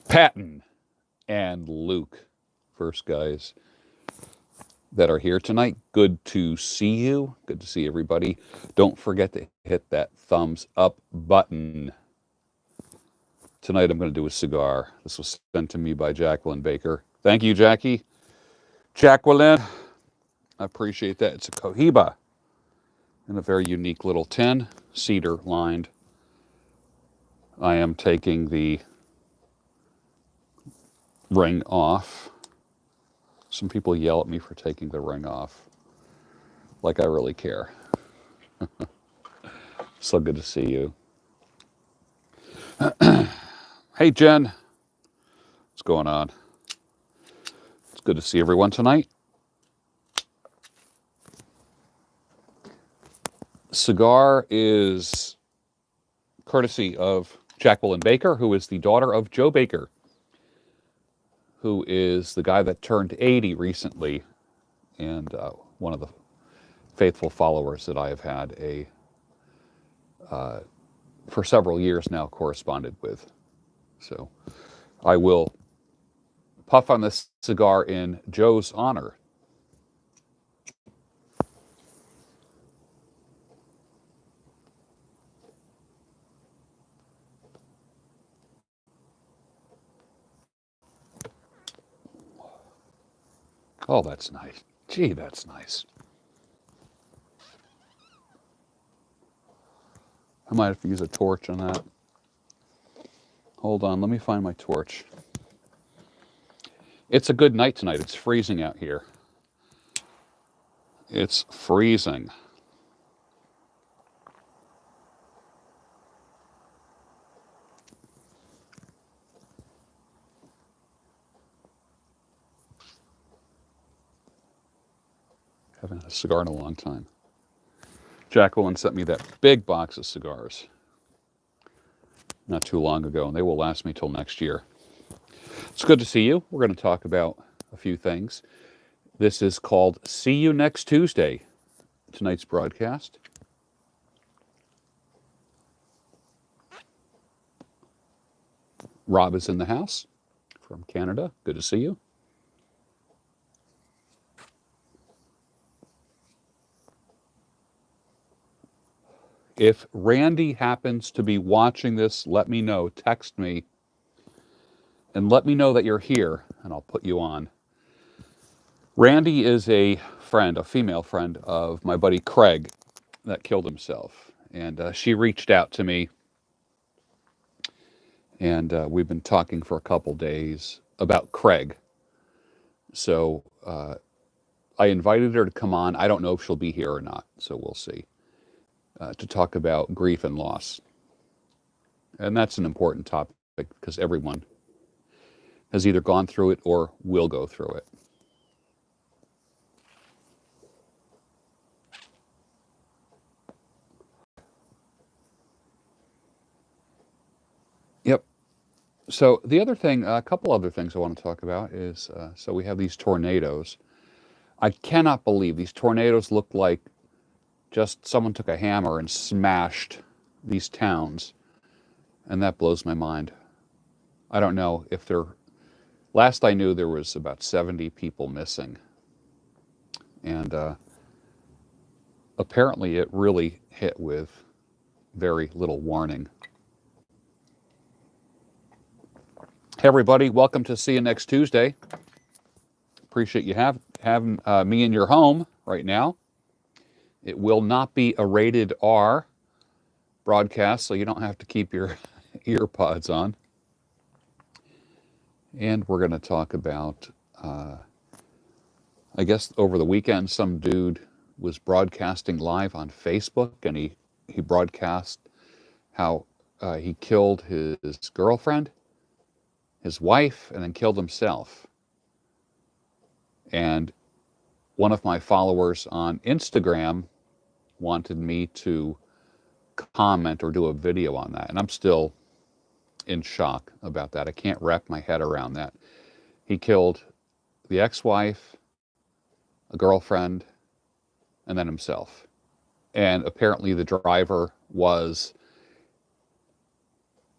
Patton and Luke, first guys that are here tonight. Good to see you. Good to see everybody. Don't forget to hit that thumbs up button. Tonight I'm going to do a cigar. This was sent to me by Jacqueline Baker. Thank you, Jackie. Jacqueline, I appreciate that. It's a Cohiba in a very unique little tin, cedar lined. I am taking the ring off. Some people yell at me for taking the ring off, like I really care. So good to see you. Hey, Jen. What's going on? It's good to see everyone tonight. Cigar is courtesy of Jacqueline Baker, who is the daughter of Joe Baker, who is the guy that turned 80 recently, and one of the faithful followers that I have had for several years now corresponded with. So I will puff on this cigar in Joe's honor. Oh, that's nice. Gee, that's nice. I might have to use a torch on that. Hold on, let me find my torch. It's a good night tonight. It's freezing out here. It's freezing. Haven't had a cigar in a long time. Jacqueline sent me that big box of cigars not too long ago, and they will last me till next year. It's good to see you. We're going to talk about a few things. This is called See You Next Tuesday, tonight's broadcast. Rob is in the house from Canada. Good to see you. If Randy happens to be watching this, let me know. Text me and let me know that you're here, and I'll put you on. Randy is a friend, a female friend of my buddy Craig that killed himself. And she reached out to me, and we've been talking for a couple days about Craig. So I invited her to come on. I don't know if she'll be here or not, so we'll see. To talk about grief and loss. And that's an important topic because everyone has either gone through it or will go through it. Yep. So the other thing, a couple other things I want to talk about is, so we have these tornadoes. I cannot believe these tornadoes look like just someone took a hammer and smashed these towns. And that blows my mind. I don't know if they're, last I knew there was about 70 people missing. And apparently it really hit with very little warning. Hey everybody, welcome to See You Next Tuesday. Appreciate you having me in your home right now. It will not be a rated R broadcast, so you don't have to keep your earpods on. And we're going to talk about, I guess over the weekend, some dude was broadcasting live on Facebook, and he broadcast how he killed his girlfriend, his wife, and then killed himself. And one of my followers on Instagram wanted me to comment or do a video on that. And I'm still in shock about that. I can't wrap my head around that. He killed the ex-wife, a girlfriend, and then himself. And apparently the driver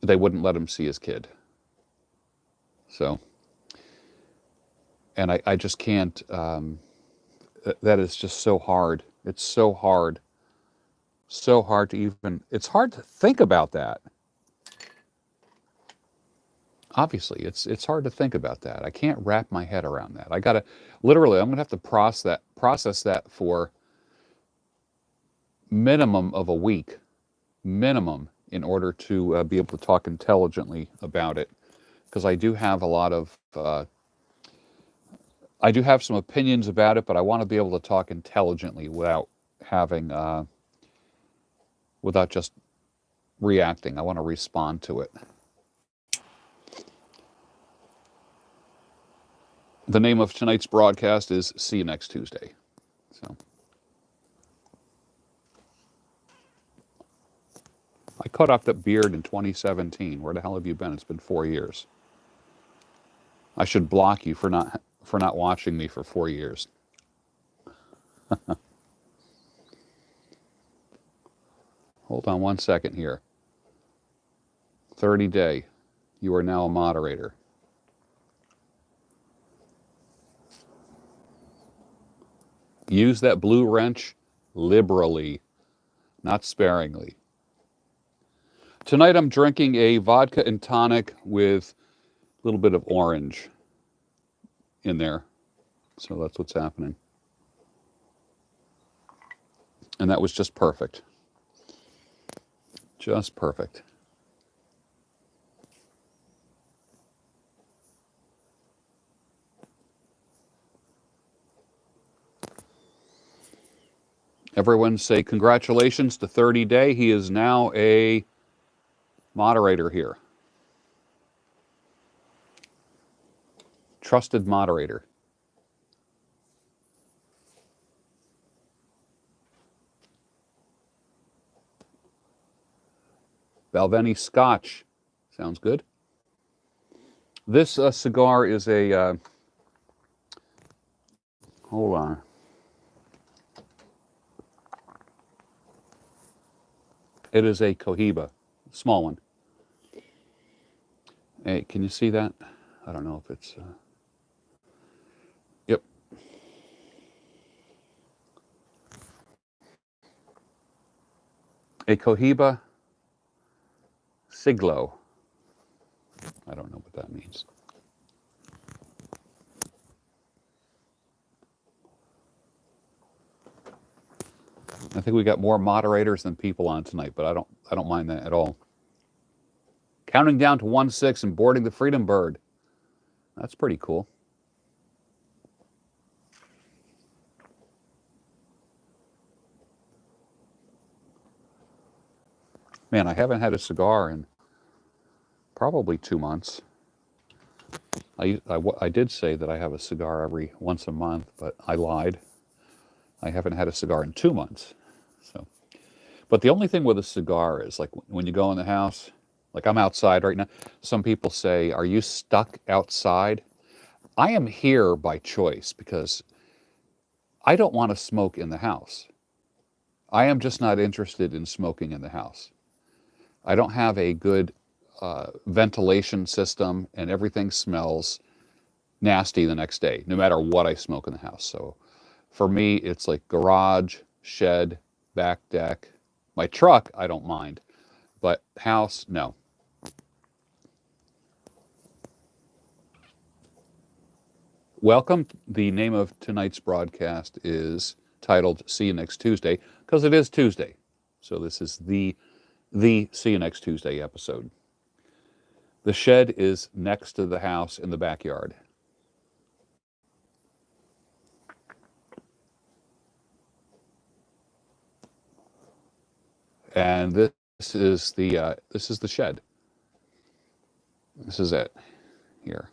they wouldn't let him see his kid. So, and I just can't, that is just so hard. It's so hard to even, it's hard to think about that. Obviously, it's hard to think about that. I can't wrap my head around that. I gotta, literally, I'm gonna have to process that for minimum of a week, minimum, in order to be able to talk intelligently about it. Because I do have a lot of, I do have some opinions about it, but I want to be able to talk intelligently without having, without just reacting. I want to respond to it. The name of tonight's broadcast is See You Next Tuesday. So I cut off that beard in 2017. Where the hell have you been? It's been 4 years. I should block you for not watching me for 4 years. Hold on one second here. 30 day. You are now a moderator. Use that blue wrench liberally, not sparingly. Tonight I'm drinking a vodka and tonic with a little bit of orange in there. So that's what's happening. And that was just perfect. Just perfect. Everyone say congratulations to 30 Day. He is now a moderator here. Trusted moderator. Balvenie Scotch. Sounds good. This cigar is a, hold on. It is a Cohiba, small one. Hey, can you see that? I don't know if it's, yep. A Cohiba Siglo. I don't know what that means. I think we got more moderators than people on tonight, but I don't mind that at all. Counting down to 1-6 and boarding the Freedom Bird. That's pretty cool. Man, I haven't had a cigar in probably 2 months. I did say that I have a cigar every once a month, but I lied. I haven't had a cigar in 2 months. So, but the only thing with a cigar is like when you go in the house, like I'm outside right now. Some people say, "Are you stuck outside?" I am here by choice because I don't want to smoke in the house. I am just not interested in smoking in the house. I don't have a good ventilation system, and everything smells nasty the next day, no matter what I smoke in the house. So for me, it's like garage, shed, back deck. My truck, I don't mind, but house, no. Welcome. The name of tonight's broadcast is titled See You Next Tuesday, because it is Tuesday. So this is the See You Next Tuesday episode. The shed is next to the house in the backyard. And this is the shed. This is it here.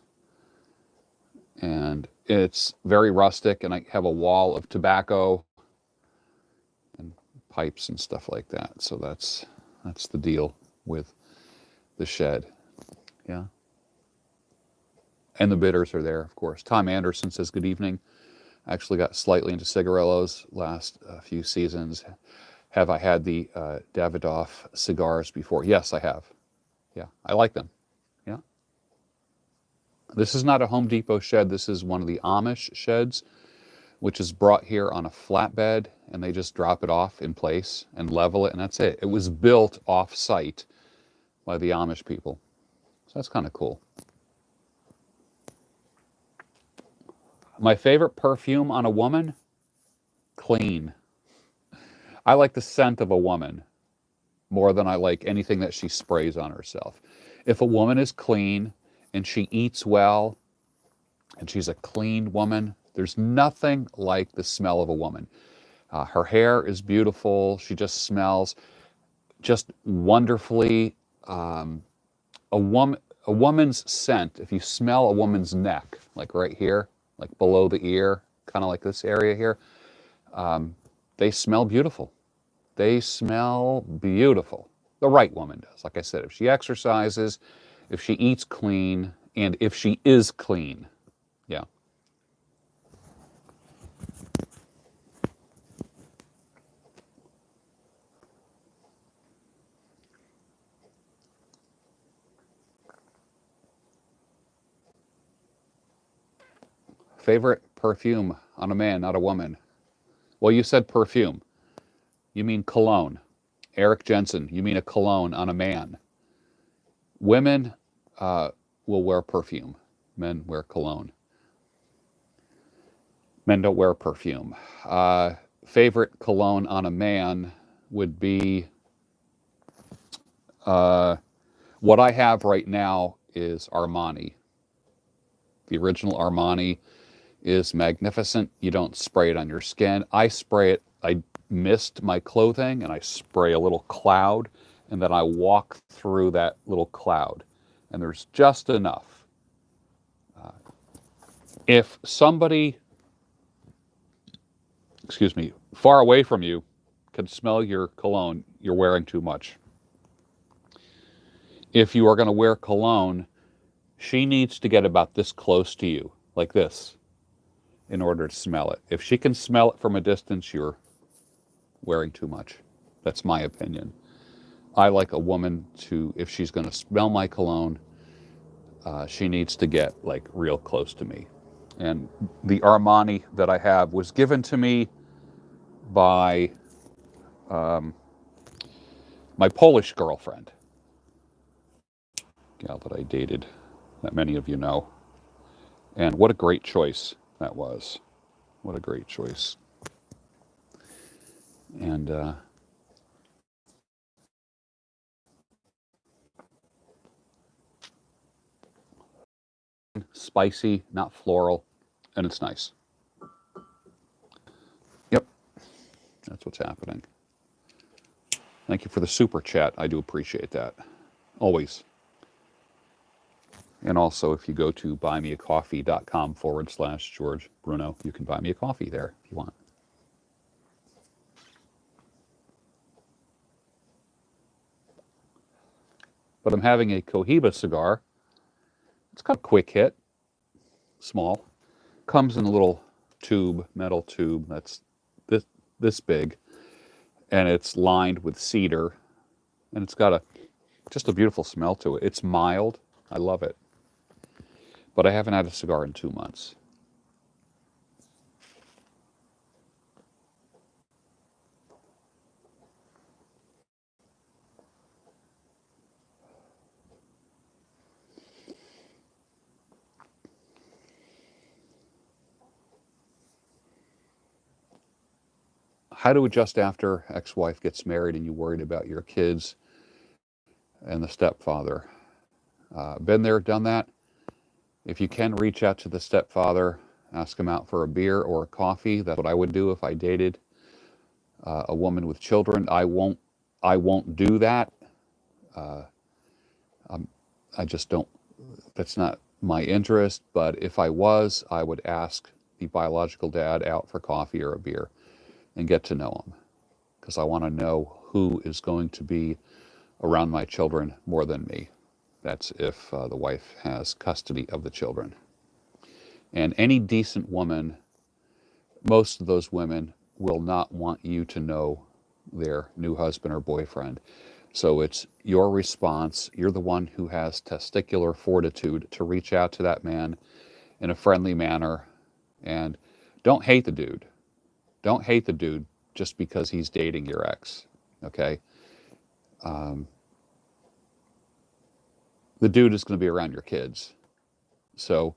And it's very rustic, and I have a wall of tobacco and pipes and stuff like that. So that's the deal with the shed. Yeah. And the bitters are there, of course. Tom Anderson says, good evening. I actually got slightly into cigarillos last few seasons. Have I had the Davidoff cigars before? Yes, I have. Yeah, I like them. Yeah. This is not a Home Depot shed. This is one of the Amish sheds, which is brought here on a flatbed, and they just drop it off in place and level it, and that's it. It was built off-site by the Amish people. So that's kind of cool. My favorite perfume on a woman? Clean. I like the scent of a woman more than I like anything that she sprays on herself. If a woman is clean and she eats well and she's a clean woman, there's nothing like the smell of a woman. Her hair is beautiful. She just smells just wonderfully. A woman's scent, if you smell a woman's neck, like right here, like below the ear, kind of like this area here, they smell beautiful. They smell beautiful. The right woman does. Like I said, if she exercises, if she eats clean, and if she is clean. Yeah. Favorite perfume on a man, not a woman? Well, you said perfume. You mean cologne. Eric Jensen, you mean a cologne on a man. Women will wear perfume. Men wear cologne. Men don't wear perfume. Favorite cologne on a man would be, what I have right now is Armani. The original Armani is magnificent. You don't spray it on your skin. I spray it, I mist my clothing and I spray a little cloud, and then I walk through that little cloud, and there's just enough. If somebody, excuse me, far away from you can smell your cologne, you're wearing too much. If you are going to wear cologne, she needs to get about this close to you, like this, in order to smell it. If she can smell it from a distance, you're wearing too much. That's my opinion. I like a woman to, if she's going to smell my cologne, she needs to get like real close to me. And the Armani that I have was given to me by my Polish girlfriend, gal that I dated, that many of you know. And what a great choice that was. What a great choice. And spicy, not floral, and it's nice. Yep, that's what's happening. Thank you for the super chat. I do appreciate that. Always. And also, if you go to buymeacoffee.com/George Bruno, you can buy me a coffee there if you want. But I'm having a Cohiba cigar. It's got a quick hit, small. Comes in a little tube, metal tube that's this big, and it's lined with cedar, and it's got just a beautiful smell to it. It's mild. I love it. But I haven't had a cigar in 2 months. How to adjust after ex-wife gets married and you're worried about your kids and the stepfather. Been there, done that. If you can, reach out to the stepfather, ask him out for a beer or a coffee. That's what I would do if I dated a woman with children. I won't do that. I just don't. That's not my interest. But if I was, I would ask the biological dad out for coffee or a beer and get to know him, because I want to know who is going to be around my children more than me. That's if the wife has custody of the children. And any decent woman, most of those women will not want you to know their new husband or boyfriend. So it's your response. You're the one who has testicular fortitude to reach out to that man in a friendly manner. And don't hate the dude. Don't hate the dude just because he's dating your ex. Okay? The dude is going to be around your kids. So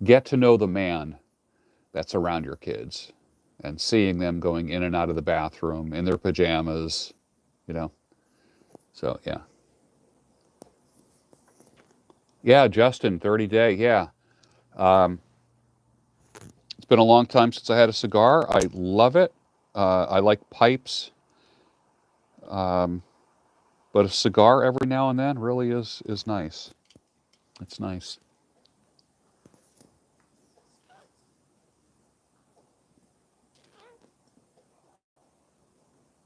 get to know the man that's around your kids and seeing them going in and out of the bathroom in their pajamas, you know. So, yeah. Yeah, Justin, 30 day. Yeah. It's been a long time since I had a cigar. I love it. I like pipes, but a cigar every now and then really is nice. It's nice.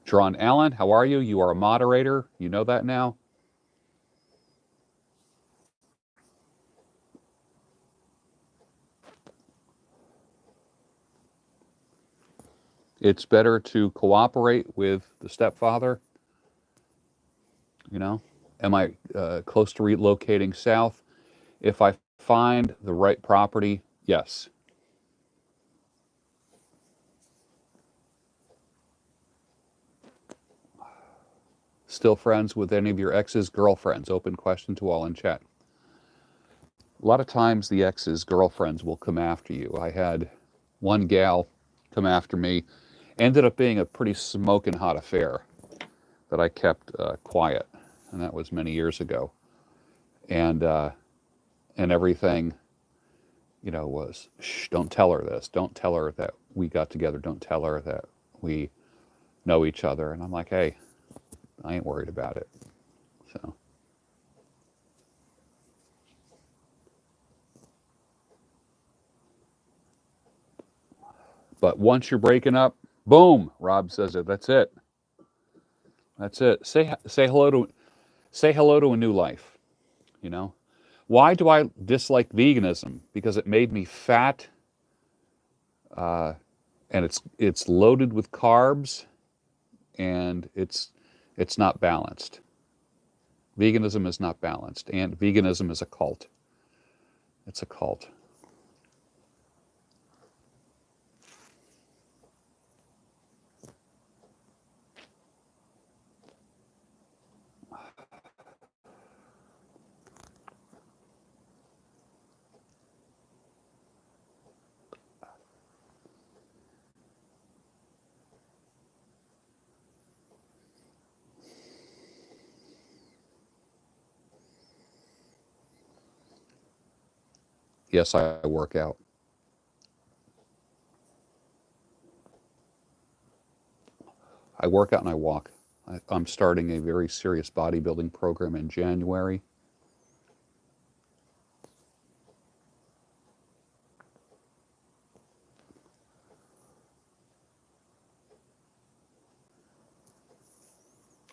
John Allen, how are you? You are a moderator. You know that now. It's better to cooperate with the stepfather. You know, am I close to relocating south? If I find the right property, yes. Still friends with any of your ex's girlfriends? Open question to all in chat. A lot of times the ex's girlfriends will come after you. I had one gal come after me. Ended up being a pretty smoking hot affair that I kept quiet, and that was many years ago. And everything, was shh, don't tell her this. Don't tell her that we got together. Don't tell her that we know each other. And I'm like, hey, I ain't worried about it. So, but once you're breaking up, boom, Rob says it. That's it. That's it. Say hello to a new life. You know, why do I dislike veganism? Because it made me fat, and it's loaded with carbs, and it's not balanced. Veganism is not balanced, and veganism is a cult. It's a cult. Yes, I work out. I work out and I walk. I'm starting a very serious bodybuilding program in January.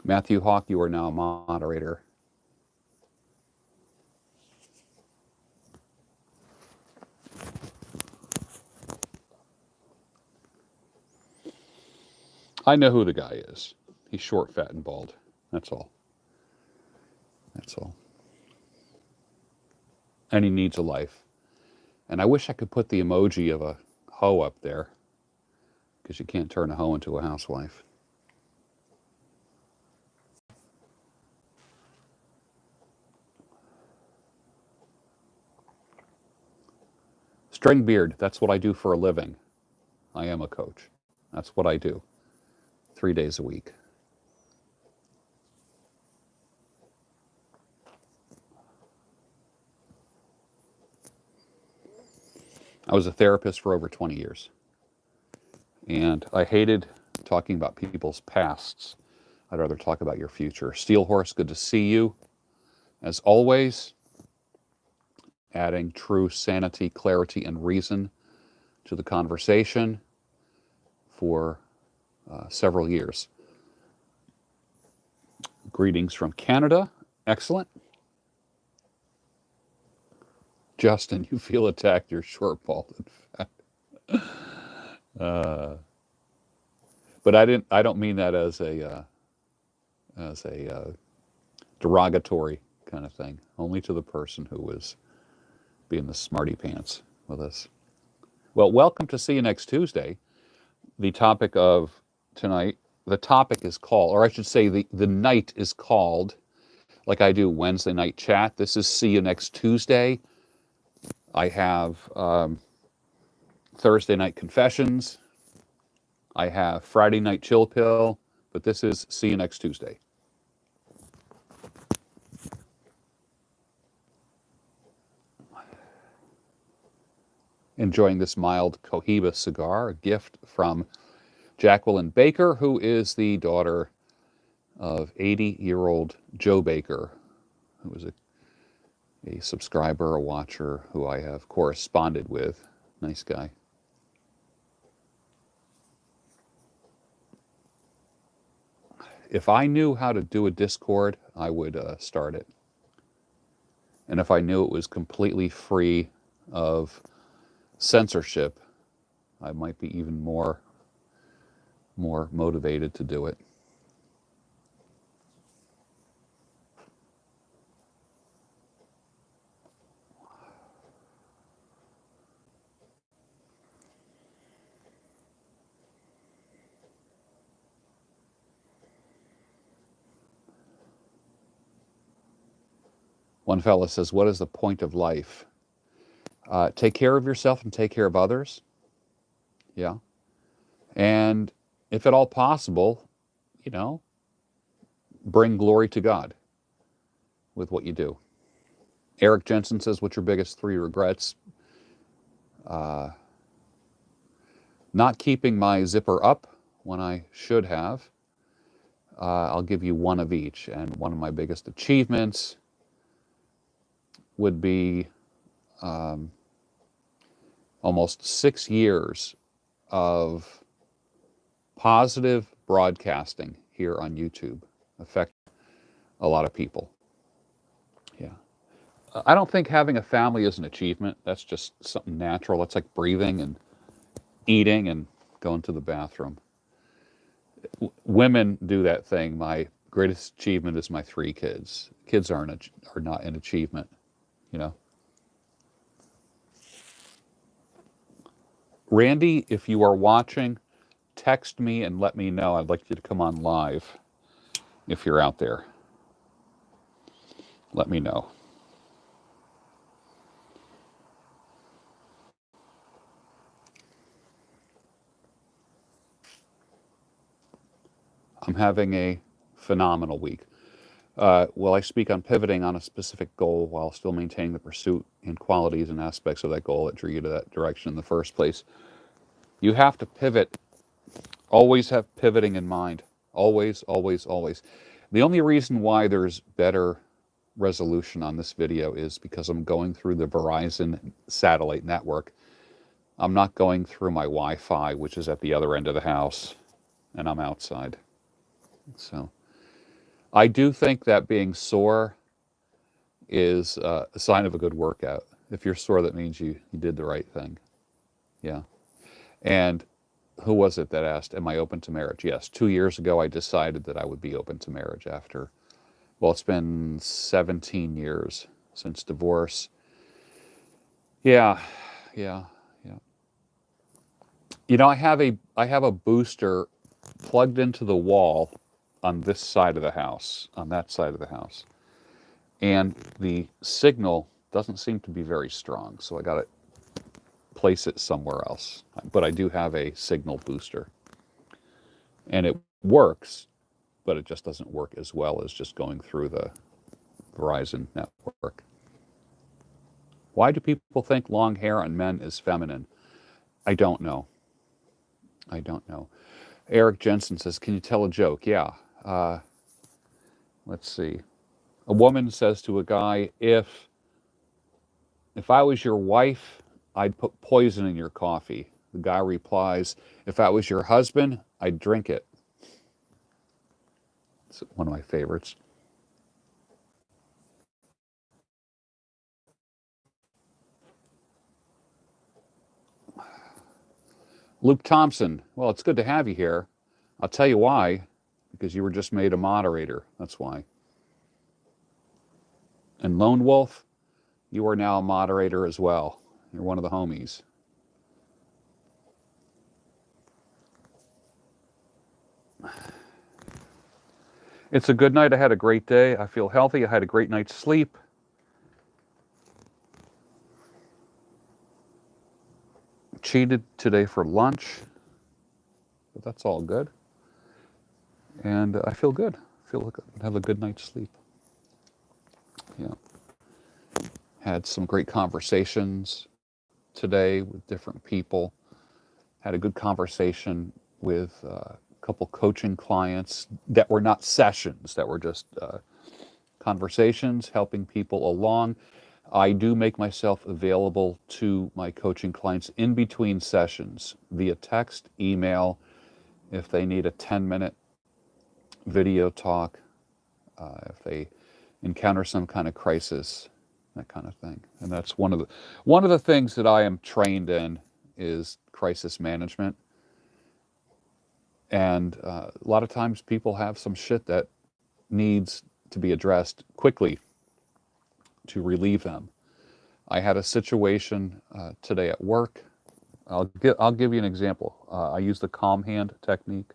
Matthew Hawk, you are now a moderator. I know who the guy is. He's short, fat, and bald. That's all. That's all. And he needs a life. And I wish I could put the emoji of a hoe up there, because you can't turn a hoe into a housewife. String beard, that's what I do for a living. I am a coach. That's what I do 3 days a week. I was a therapist for over 20 years. And I hated talking about people's pasts. I'd rather talk about your future. Steel Horse, good to see you. As always, adding true sanity, clarity, and reason to the conversation for several years. Greetings from Canada. Excellent. Justin, you feel attacked. You're short, bald, and fat. But I don't mean that as a derogatory kind of thing, only to the person who was being the smarty pants with us. Well, welcome to See You Next Tuesday. The topic of tonight, the topic is called, or I should say the night is called, like I do Wednesday night chat. This is See You Next Tuesday. I have Thursday night confessions. I have Friday night chill pill, but this is See You Next Tuesday. Enjoying this mild Cohiba cigar, a gift from Jacqueline Baker, who is the daughter of 80-year-old Joe Baker, who was a subscriber, a watcher, who I have corresponded with. Nice guy. If I knew how to do a Discord, I would start it. And if I knew it was completely free of censorship, I might be even more motivated to do it. One fellow says, what is the point of life? Take care of yourself and take care of others. Yeah. And if at all possible, bring glory to God with what you do. Eric Jensen says, what's your biggest 3 regrets? Not keeping my zipper up when I should have. I'll give you one of each. And one of my biggest achievements would be almost 6 years of positive broadcasting here on YouTube. Affect a lot of people. Yeah. I don't think having a family is an achievement. That's just something natural. That's like breathing and eating and going to the bathroom. Women do that thing. My greatest achievement is my 3 kids. Kids are not an achievement, Randy, if you are watching, text me and let me know. I'd like you to come on live if you're out there. Let me know. I'm having a phenomenal week. Will I speak on pivoting on a specific goal while still maintaining the pursuit and qualities and aspects of that goal that drew you to that direction in the first place? You have to pivot. Always have pivoting in mind. Always, always, always. The only reason why there's better resolution on this video is because I'm going through the Verizon satellite network. I'm not going through my Wi-Fi, which is at the other end of the house, and I'm outside. So I do think that being sore is a sign of a good workout. If you're sore, that means you did the right thing. Yeah. And who was it that asked, am I open to marriage? Yes. 2 years ago, I decided that I would be open to marriage after, well, it's been 17 years since divorce. Yeah. I have a booster plugged into the wall on this side of the house, on that side of the house. And the signal doesn't seem to be very strong, so I got to place it somewhere else. But I do have a signal booster. And it works, but it just doesn't work as well as just going through the Verizon network. Why do people think long hair on men is feminine? I don't know. Eric Jensen says, can you tell a joke? Yeah. Let's see. A woman says to a guy, if I was your wife, I'd put poison in your coffee. The guy replies, if I was your husband, I'd drink it. It's one of my favorites. Luke Thompson, well, it's good to have you here. I'll tell you why, because you were just made a moderator. That's why. And Lone Wolf, you are now a moderator as well. You're one of the homies. It's a good night. I had a great day. I feel healthy. I had a great night's sleep. Cheated today for lunch, but that's all good. And I feel good. Have a good night's sleep. Yeah. Had some great conversations today with different people. Had a good conversation with a couple coaching clients that were not sessions, that were just conversations, helping people along. I do make myself available to my coaching clients in between sessions via text, email, if they need a 10-minute video talk, if they encounter some kind of crisis, that kind of thing. And that's one of the things that I am trained in is crisis management. And a lot of times people have some shit that needs to be addressed quickly to relieve them. I had a situation today at work. I'll give you an example. I use the calm hand technique.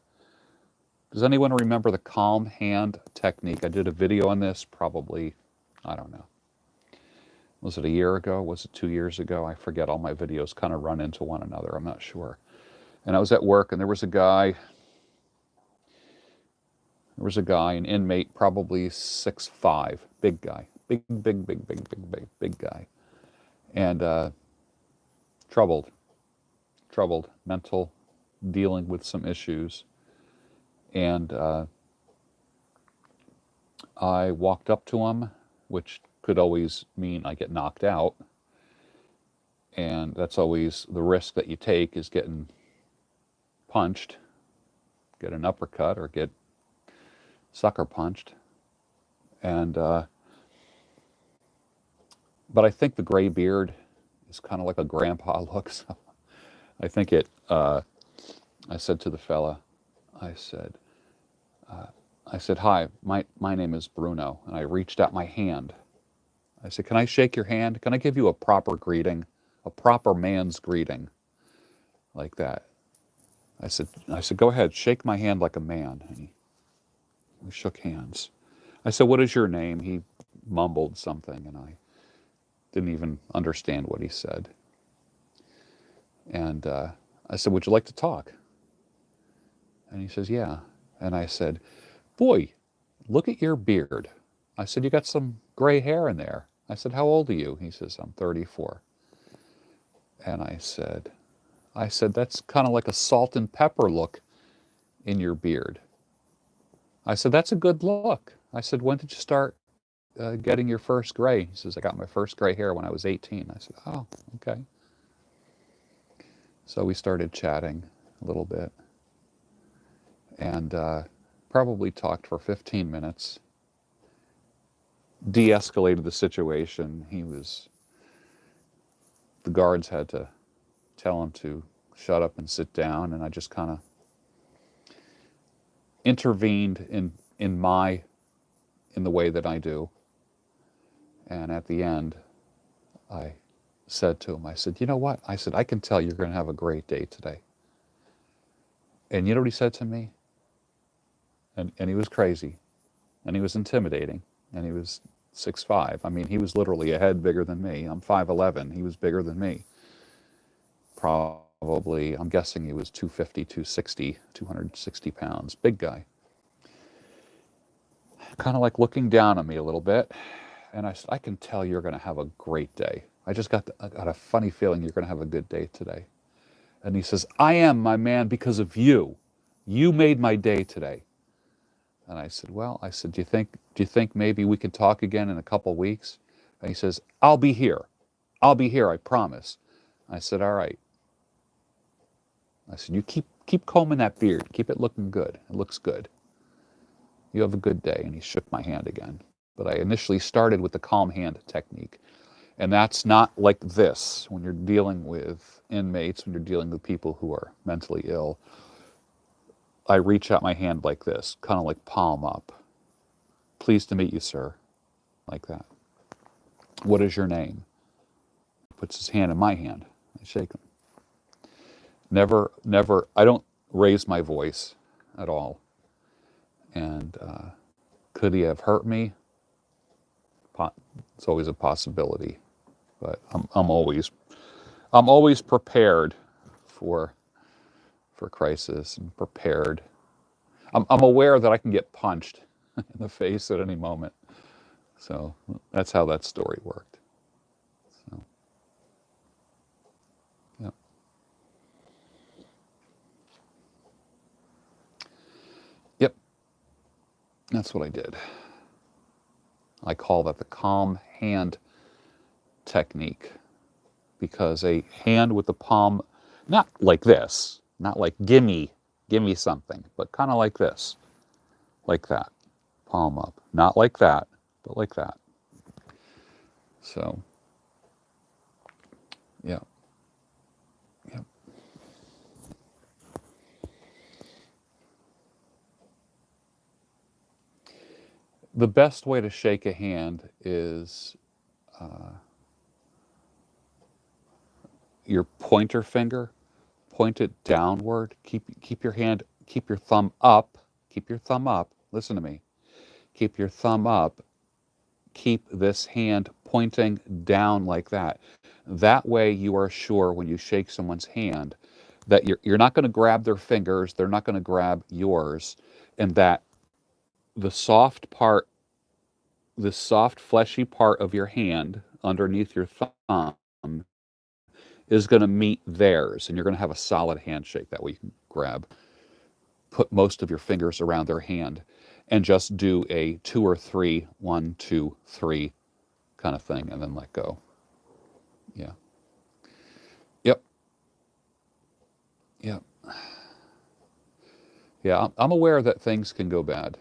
Does anyone remember the calm hand technique? I did a video on this probably, I don't know. Was it a year ago? Was it 2 years ago? I forget. All my videos kind of run into one another. I'm not sure. And I was at work, and there was a guy, an inmate, probably 6'5", big guy, big guy, and troubled, mental, dealing with some issues. And I walked up to him, which could always mean I get knocked out. And that's always the risk that you take, is getting punched, get an uppercut, or get sucker punched. And but I think the gray beard is kind of like a grandpa look. So I think it. I said to the fella, I said, hi, my name is Bruno, and I reached out my hand. I said, can I shake your hand? Can I give you a proper greeting, a proper man's greeting, like that? I said, go ahead, shake my hand like a man. And we shook hands. I said, what is your name? He mumbled something, and I didn't even understand what he said. And I said, would you like to talk? And he says, yeah. And I said, boy, look at your beard. I said, you got some gray hair in there. I said, how old are you? He says, I'm 34. And I said, that's kind of like a salt and pepper look in your beard. I said, that's a good look. I said, when did you start getting your first gray? He says, I got my first gray hair when I was 18. I said, oh, okay. So we started chatting a little bit, and probably talked for 15 minutes, de-escalated the situation. The guards had to tell him to shut up and sit down, and I just kind of intervened in the way that I do. And at the end, I said to him, I said, you know what? I said, I can tell you're going to have a great day today. And you know what he said to me? And he was crazy, and he was intimidating, and he was 6'5". I mean, he was literally a head bigger than me. I'm 5'11". He was bigger than me. Probably, I'm guessing he was 250, 260, 260 pounds. Big guy. Kind of like looking down on me a little bit. And I said, I can tell you're going to have a great day. I got a funny feeling you're going to have a good day today. And he says, I am, my man, because of you. You made my day today. And I said, well, do you think maybe we can talk again in a couple weeks? And he says, I'll be here, I promise. I said, all right. I said, you keep combing that beard. Keep it looking good. It looks good. You have a good day. And he shook my hand again. But I initially started with the calm hand technique. And that's not like this. When you're dealing with inmates, when you're dealing with people who are mentally ill, I reach out my hand like this, kind of like palm up. Pleased to meet you, sir. Like that. What is your name? He puts his hand in my hand. I shake him. Never, never, I don't raise my voice at all. And could he have hurt me? It's always a possibility. But I'm always prepared for crisis and prepared. I'm aware that I can get punched in the face at any moment. So that's how that story worked. So, yeah. Yep. That's what I did. I call that the calm hand technique, because a hand with the palm, not like this, not like gimme something, but kind of like this, like that, palm up. Not like that, but like that. So, yeah. Yeah. The best way to shake a hand is your pointer finger, point it downward. Keep your hand, keep your thumb up. Keep your thumb up. Listen to me. Keep your thumb up. Keep this hand pointing down like that. That way you are sure when you shake someone's hand that you're not going to grab their fingers, they're not going to grab yours, and that the soft part, the soft fleshy part of your hand underneath your thumb is going to meet theirs, and you're going to have a solid handshake. That way you can put most of your fingers around their hand and just do a 2 or 3, 1, 2, 3 kind of thing, and then let go. Yeah. Yep. Yep. Yeah, I'm aware that things can go bad.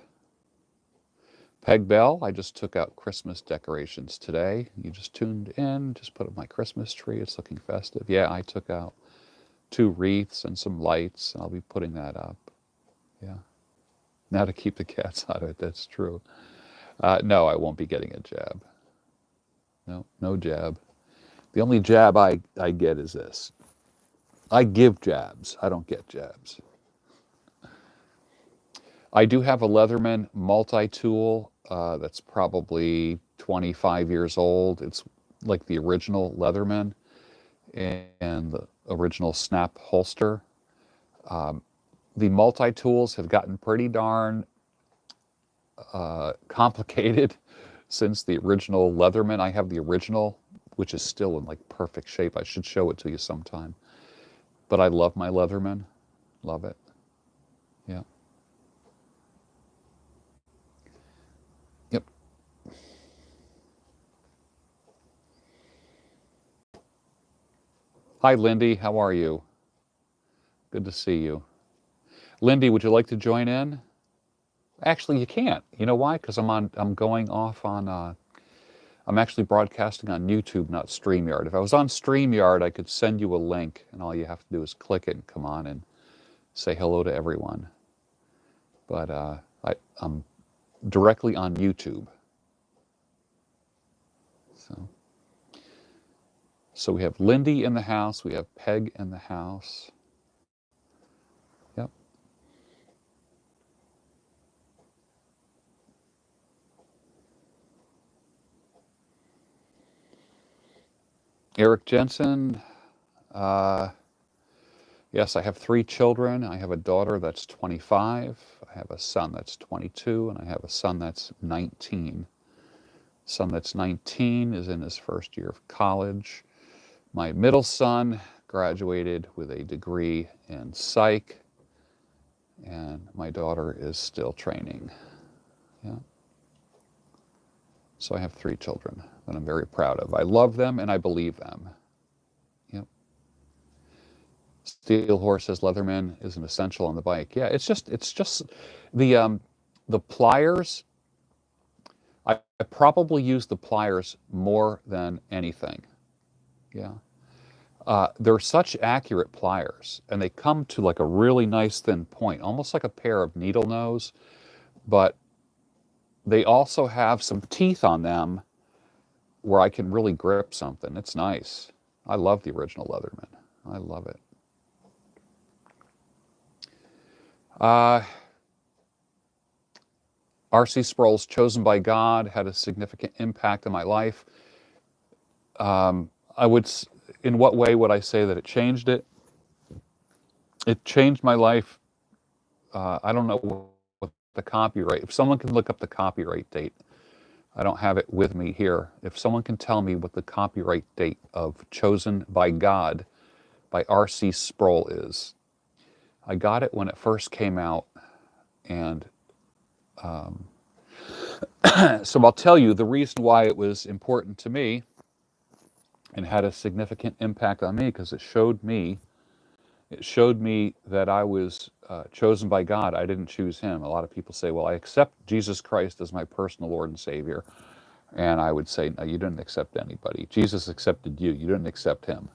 Peg Bell, I just took out Christmas decorations today. You just tuned in, just put up my Christmas tree. It's looking festive. Yeah, I took out 2 wreaths and some lights, and I'll be putting that up. Yeah. Now to keep the cats out of it, that's true. No, I won't be getting a jab. No, no jab. The only jab I get is this. I give jabs. I don't get jabs. I do have a Leatherman multi-tool that's probably 25 years old. It's like the original Leatherman and the original snap holster. The multi-tools have gotten pretty darn complicated since the original Leatherman. I have the original, which is still in like perfect shape. I should show it to you sometime. But I love my Leatherman. Love it. Yeah. Yep. Hi, Lindy. How are you? Good to see you. Lindy, would you like to join in? Actually, you can't. You know why? Because I'm going off on, I'm actually broadcasting on YouTube, not StreamYard. If I was on StreamYard, I could send you a link, and all you have to do is click it and come on and say hello to everyone. But I'm directly on YouTube. So we have Lindy in the house. We have Peg in the house. Yep. Eric Jensen. Yes, I have 3 children. I have a daughter that's 25. I have a son that's 22, and I have a son that's 19. Son that's 19 is in his first year of college. My middle son graduated with a degree in psych, and my daughter is still training. Yeah. So I have 3 children that I'm very proud of. I love them and I believe them. Yep. Steel Horse says Leatherman is an essential on the bike. Yeah, it's just the pliers. I probably use the pliers more than anything. Yeah. They're such accurate pliers, and they come to like a really nice thin point, almost like a pair of needle nose, but they also have some teeth on them where I can really grip something. It's nice. I love the original Leatherman. I love it. R.C. Sproul's Chosen by God had a significant impact on my life. In what way would I say that it changed it? It changed my life. I don't know what the copyright, if someone can look up the copyright date, I don't have it with me here. If someone can tell me what the copyright date of Chosen by God by R.C. Sproul is. I got it when it first came out, and so I'll tell you the reason why it was important to me and had a significant impact on me, because it showed me that I was chosen by God. I didn't choose him. A lot of people say, well, I accept Jesus Christ as my personal Lord and Savior. And I would say, no, you didn't accept anybody. Jesus accepted you. You didn't accept him.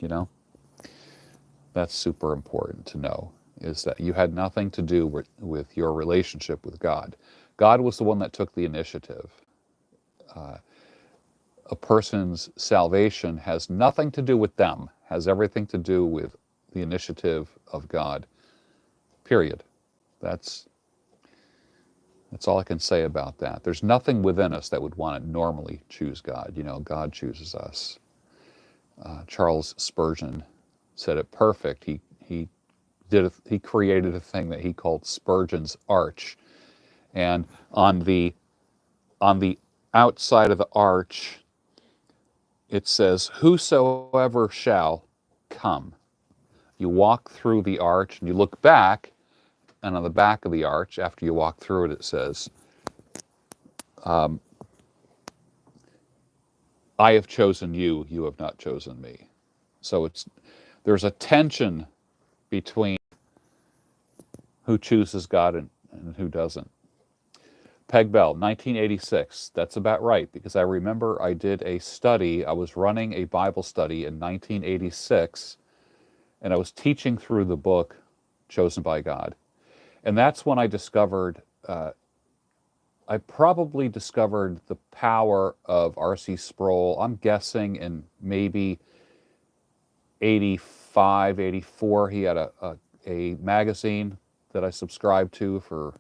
You know? That's super important to know, is that you had nothing to do with your relationship with God. God was the one that took the initiative. A person's salvation has nothing to do with them, has everything to do with the initiative of God. Period. That's all I can say about that. There's nothing within us that would want to normally choose God. You know, God chooses us. Charles Spurgeon said it perfect. He created a thing that he called Spurgeon's arch, and on the outside of the arch, it says, "Whosoever shall come." You walk through the arch and you look back, and on the back of the arch, after you walk through it, it says, "I have chosen you, you have not chosen me." So there's a tension between who chooses God and who doesn't. Peg Bell, 1986. That's about right, because I remember I did a study. I was running a Bible study in 1986, and I was teaching through the book Chosen by God. And that's when I discovered, I probably discovered the power of R.C. Sproul. I'm guessing in maybe 85, 84, he had a magazine that I subscribed to for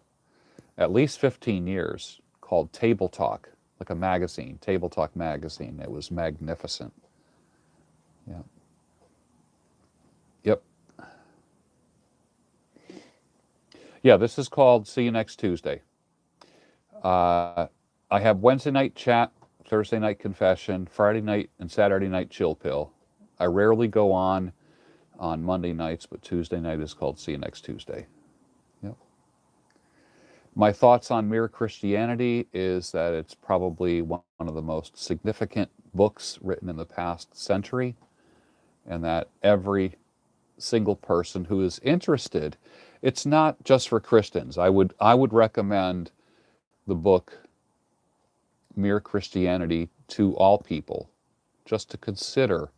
at least 15 years called Table Talk, like a magazine, Table Talk magazine. It was magnificent. Yeah. Yep. Yeah, this is called See You Next Tuesday. I have Wednesday night chat, Thursday night confession, Friday night and Saturday night chill pill. I rarely go on Monday nights, but Tuesday night is called See You Next Tuesday. Yep. My thoughts on Mere Christianity is that it's probably one of the most significant books written in the past century, and that every single person who is interested, it's not just for Christians. I would recommend the book Mere Christianity to all people, just to consider,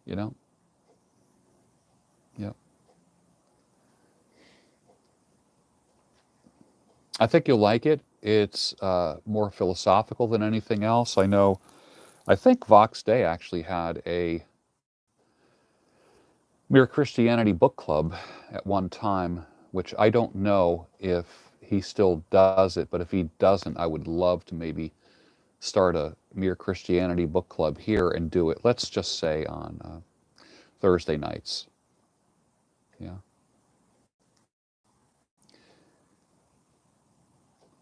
you know? Yeah. I think you'll like it. It's more philosophical than anything else. I think Vox Day actually had a Mere Christianity book club at one time, which I don't know if he still does it, but if he doesn't, I would love to maybe start a Mere Christianity book club here and do it, let's just say on Thursday nights. Yeah.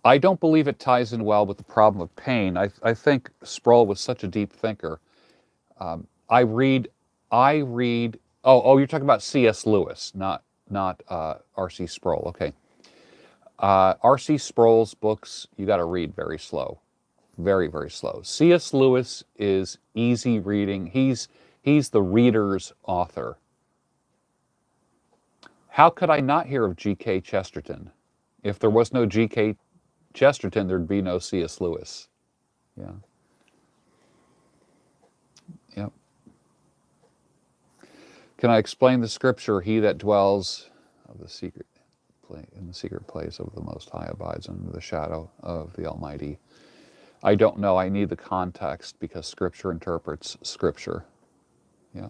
I don't believe it ties in well with the problem of pain. I think Sproul was such a deep thinker. I read, you're talking about C.S. Lewis, not R.C. Sproul. Okay. R.C. Sproul's books, you got to read very slow. Very, very slow. C.S. Lewis is easy reading. He's the reader's author. How could I not hear of G.K. Chesterton? If there was no G.K. Chesterton, there'd be no C.S. Lewis. Yeah. Yep. Can I explain the scripture, he that dwells of the secret safely in the secret place of the Most High abides under the shadow of the Almighty. I don't know. I need the context because Scripture interprets Scripture. Yeah.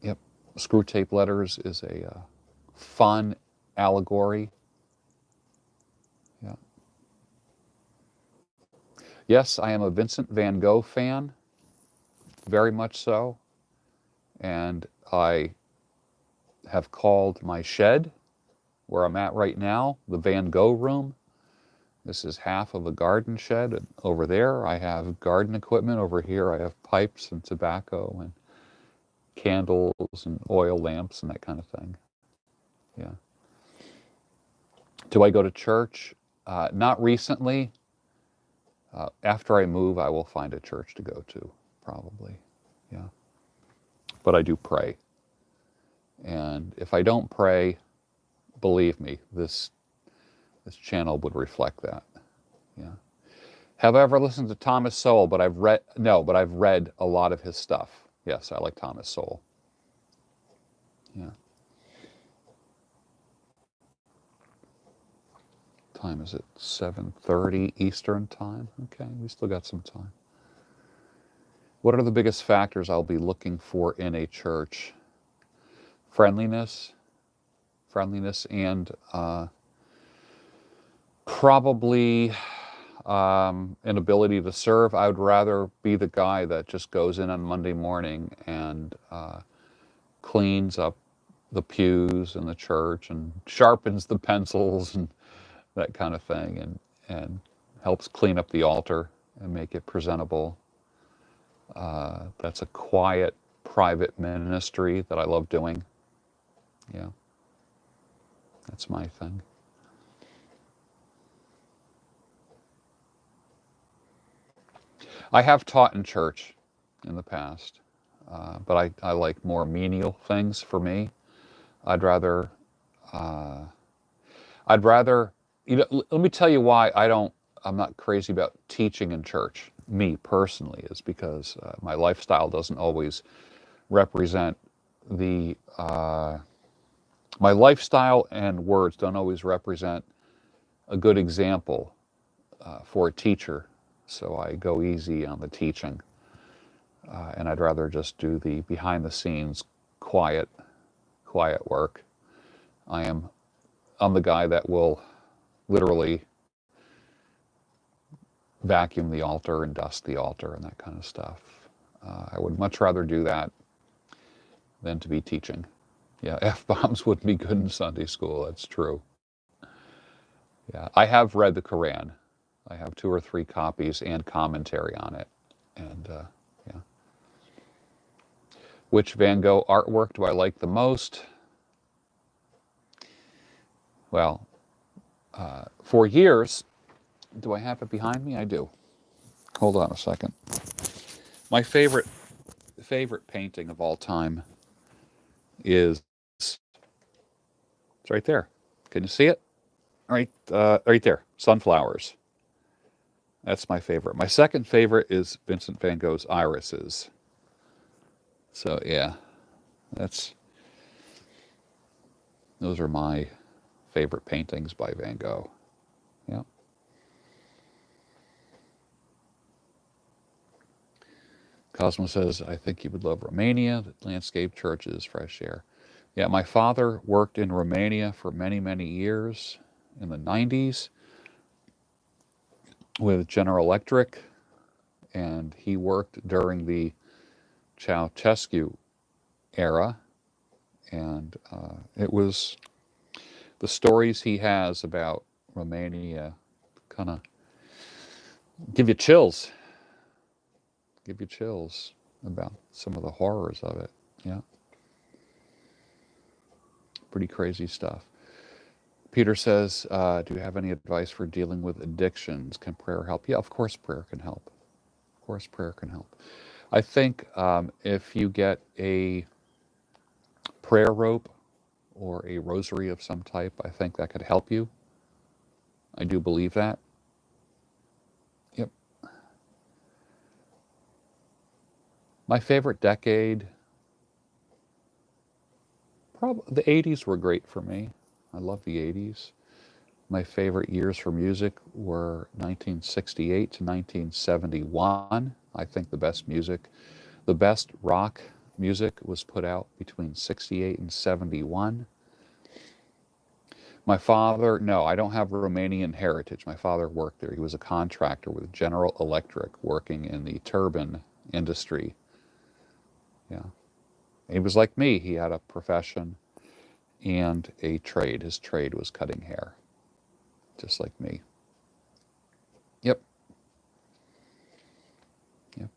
Yep. Screw Tape Letters is a fun allegory. Yeah. Yes, I am a Vincent van Gogh fan, very much so. And I have called my shed, where I'm at right now, the Van Gogh room. This is half of a garden shed. And over there, I have garden equipment. Over here, I have pipes and tobacco and candles and oil lamps and that kind of thing. Yeah. Do I go to church? Not recently. After I move, I will find a church to go to, probably. Yeah. But I do pray. And if I don't pray, believe me, this channel would reflect that. Yeah. Have I ever listened to Thomas Sowell? But I've read a lot of his stuff. Yes, I like Thomas Sowell. Yeah. Time is it 7:30 Eastern time? Okay, we still got some time. What are the biggest factors I'll be looking for in a church? Friendliness, and probably an ability to serve. I would rather be the guy that just goes in on Monday morning and cleans up the pews in the church and sharpens the pencils and that kind of thing, and helps clean up the altar and make it presentable. That's a quiet, private ministry that I love doing. Yeah, that's my thing. I have taught in church in the past, but I like more menial things for me. I'd rather, uh, let me tell you why I'm not crazy about teaching in church, me personally, is because my lifestyle doesn't always represent my lifestyle and words don't always represent a good example for a teacher. So I go easy on the teaching. And I'd rather just do the behind the scenes, quiet work. I'm the guy that will literally vacuum the altar and dust the altar and that kind of stuff. I would much rather do that than to be teaching. Yeah, F-bombs wouldn't be good in Sunday school, that's true. Yeah, I have read the Quran. I have 2 or 3 copies and commentary on it. And yeah. Which Van Gogh artwork do I like the most? Well, for years, do I have it behind me? I do. Hold on a second. My favorite painting of all time is it's right there. Can you see it? Right there. Sunflowers. That's my favorite. My second favorite is Vincent van Gogh's Irises. So yeah, those are my favorite paintings by Van Gogh. Yeah. Cosmo says, I think you would love Romania, the landscape churches, fresh air. Yeah, my father worked in Romania for many, many years in the 90s with General Electric, and he worked during the Ceausescu era, and it was the stories he has about Romania kind of give you chills about some of the horrors of it. Yeah. Pretty crazy stuff. Peter says, do you have any advice for dealing with addictions? Can prayer help? Yeah, of course prayer can help. Of course prayer can help. I think if you get a prayer rope or a rosary of some type, I think that could help you. I do believe that. Yep. My favorite decade, The 80s were great for me. I love the 80s. My favorite years for music were 1968 to 1971. I think the best rock music was put out between 68 and 71. My father, no, I don't have Romanian heritage. My father worked there. He was a contractor with General Electric working in the turbine industry. Yeah. He was like me. He had a profession and a trade. His trade was cutting hair, just like me. Yep. Yep.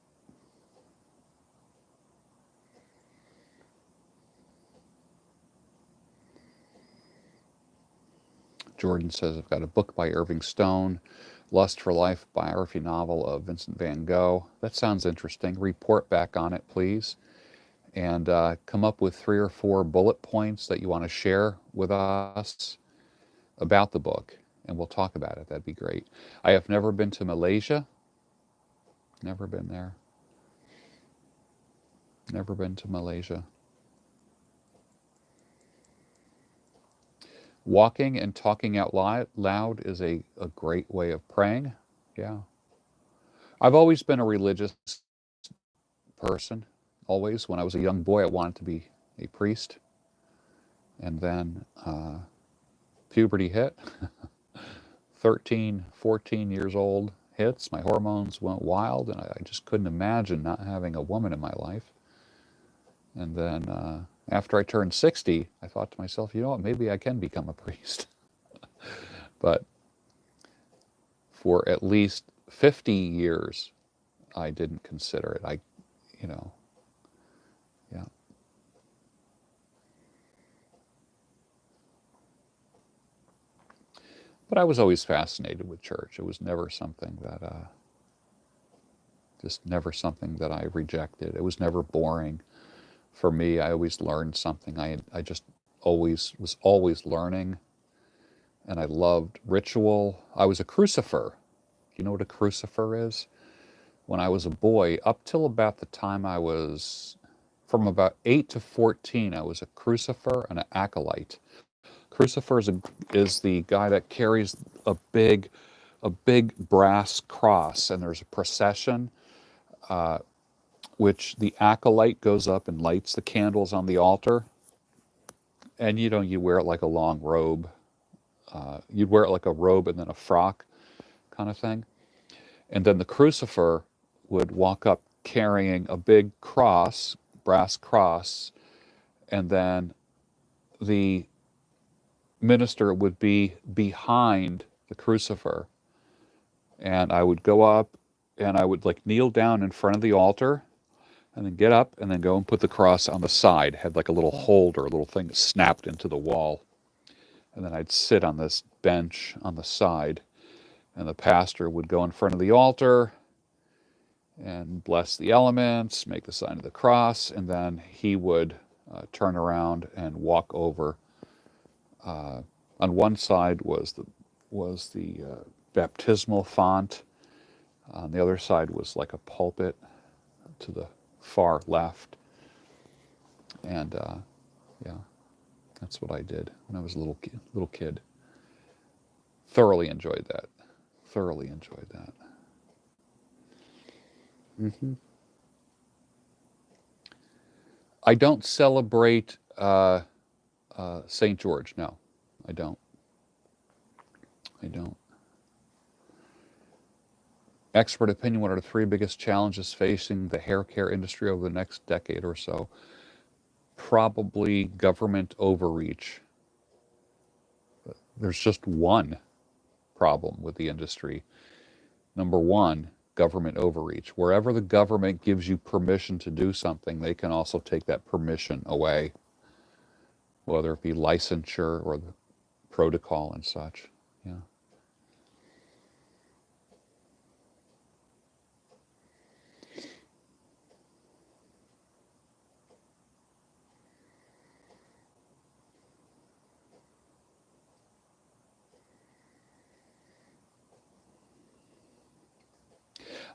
Jordan says, I've got a book by Irving Stone, Lust for Life, biography novel of Vincent van Gogh. That sounds interesting. Report back on it, please. And come up with 3 or 4 bullet points that you want to share with us about the book, and we'll talk about it. That'd be great. I have never been to Malaysia. Never been there. Never been to Malaysia. Walking and talking out loud is a great way of praying. Yeah. I've always been a religious person. Always. When I was a young boy, I wanted to be a priest. And then puberty hit. 13, 14 years old hits. My hormones went wild, and I just couldn't imagine not having a woman in my life. And then after I turned 60, I thought to myself, you know what, maybe I can become a priest. But for at least 50 years, I didn't consider it. Yeah. But I was always fascinated with church. It was never something that, just never something that I rejected. It was never boring for me. I always learned something. I just was always learning, and I loved ritual. I was a crucifer. You know what a crucifer is? When I was a boy, up till about the time from about 8 to 14, I was a crucifer and an acolyte. Crucifer is the guy that carries a big brass cross, and there's a procession, which the acolyte goes up and lights the candles on the altar. And you wear it like a long robe. You'd wear it like a robe and then a frock kind of thing. And then the crucifer would walk up carrying a big cross, brass cross, and then the minister would be behind the crucifer. And I would go up and I would like kneel down in front of the altar and then get up and then go and put the cross on the side. It had like a little holder, a little thing that snapped into the wall. And then I'd sit on this bench on the side, and the pastor would go in front of the altar and bless the elements, make the sign of the cross, and then he would turn around and walk over. On one side was the baptismal font. On the other side was like a pulpit to the far left. And yeah, that's what I did when I was a little kid. Thoroughly enjoyed that. Thoroughly enjoyed that. Hmm. I don't celebrate St. George. No, I don't. I don't. Expert opinion, what are the 3 biggest challenges facing the hair care industry over the next decade or so? Probably government overreach. There's just one problem with the industry. Number one, government overreach. Wherever the government gives you permission to do something, they can also take that permission away, whether it be licensure or the protocol and such. Yeah.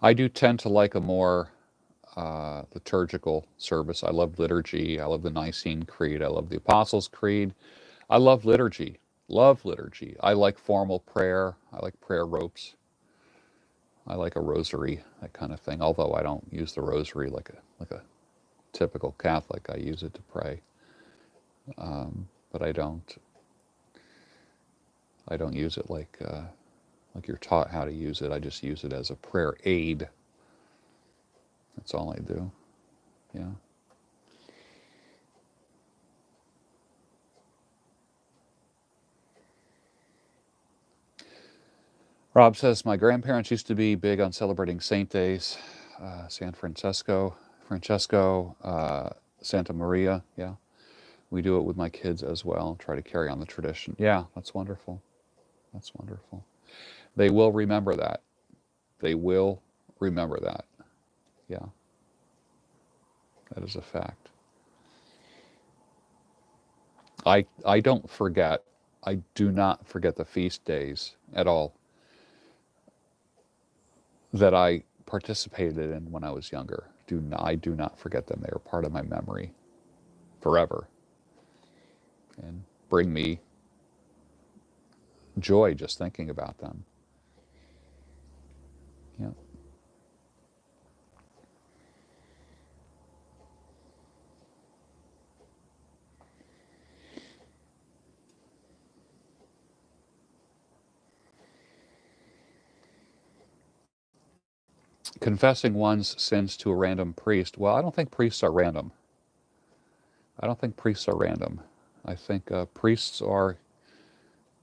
I do tend to like a more liturgical service. I love liturgy. I love the Nicene Creed. I love the Apostles' Creed. I love liturgy. Love liturgy. I like formal prayer. I like prayer ropes. I like a rosary, that kind of thing. Although I don't use the rosary like a typical Catholic. I use it to pray, but I don't use it like you're taught how to use it. I just use it as a prayer aid. That's all I do. Yeah. Rob says, my grandparents used to be big on celebrating saint days. San Francesco, Santa Maria. Yeah. We do it with my kids as well, try to carry on the tradition. Yeah, that's wonderful. That's wonderful. They will remember that. They will remember that. Yeah, that is a fact. I don't forget. I do not forget the feast days at all that I participated in when I was younger. I do not forget them. They are part of my memory forever and bring me joy just thinking about them. Yeah. Confessing one's sins to a random priest. Well, I don't think priests are random. I don't think priests are random. I think priests are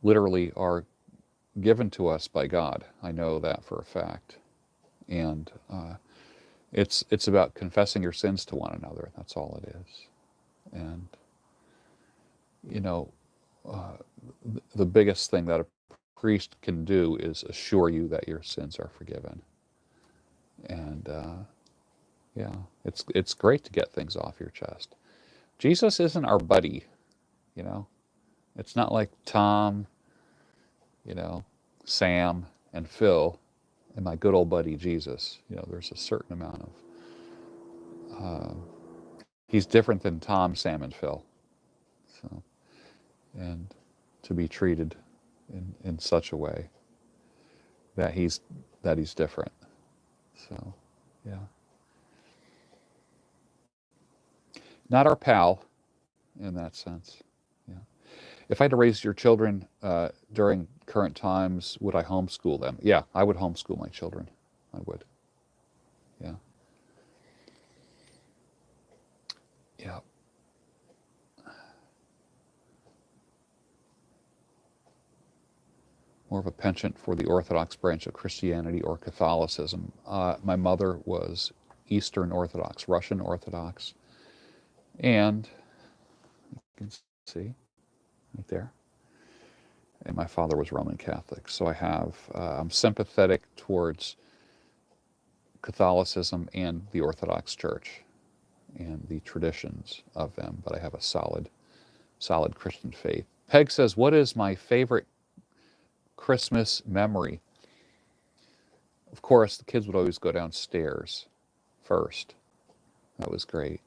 literally are given to us by God. I know that for a fact. And it's about confessing your sins to one another. That's all it is. And you know, uh, the biggest thing that a priest can do is assure you that your sins are forgiven. And yeah, it's great to get things off your chest. Jesus isn't our buddy, you know. It's not like Tom, you know, Sam and Phil and my good old buddy Jesus. You know, there's a certain amount of he's different than Tom, Sam, and Phil. So, and to be treated in such a way that he's different. So, yeah, not our pal in that sense. Yeah. If I had to raise your children during current times, would I homeschool them? Yeah, I would homeschool my children. I would. Yeah. Yeah. More of a penchant for the Orthodox branch of Christianity or Catholicism. My mother was Eastern Orthodox, Russian Orthodox, and you can see right there. And my father was Roman Catholic. So I'm sympathetic towards Catholicism and the Orthodox Church and the traditions of them, but I have a solid Christian faith. Peg says, what is my favorite Christmas memory? Of course, the kids would always go downstairs first. That was great.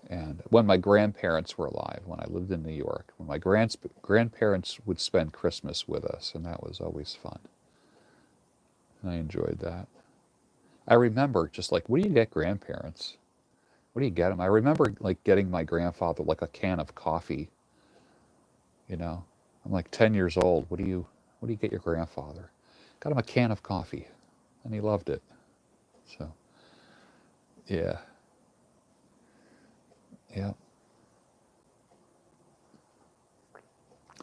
And when my grandparents were alive, when I lived in New York, when my grandparents would spend Christmas with us, and that was always fun. And I enjoyed that. I remember just like, what do you get grandparents? What do you get them? I remember like getting my grandfather like a can of coffee. You know, I'm like 10 years old. What do you get your grandfather? Got him a can of coffee, and he loved it. So, yeah, yeah.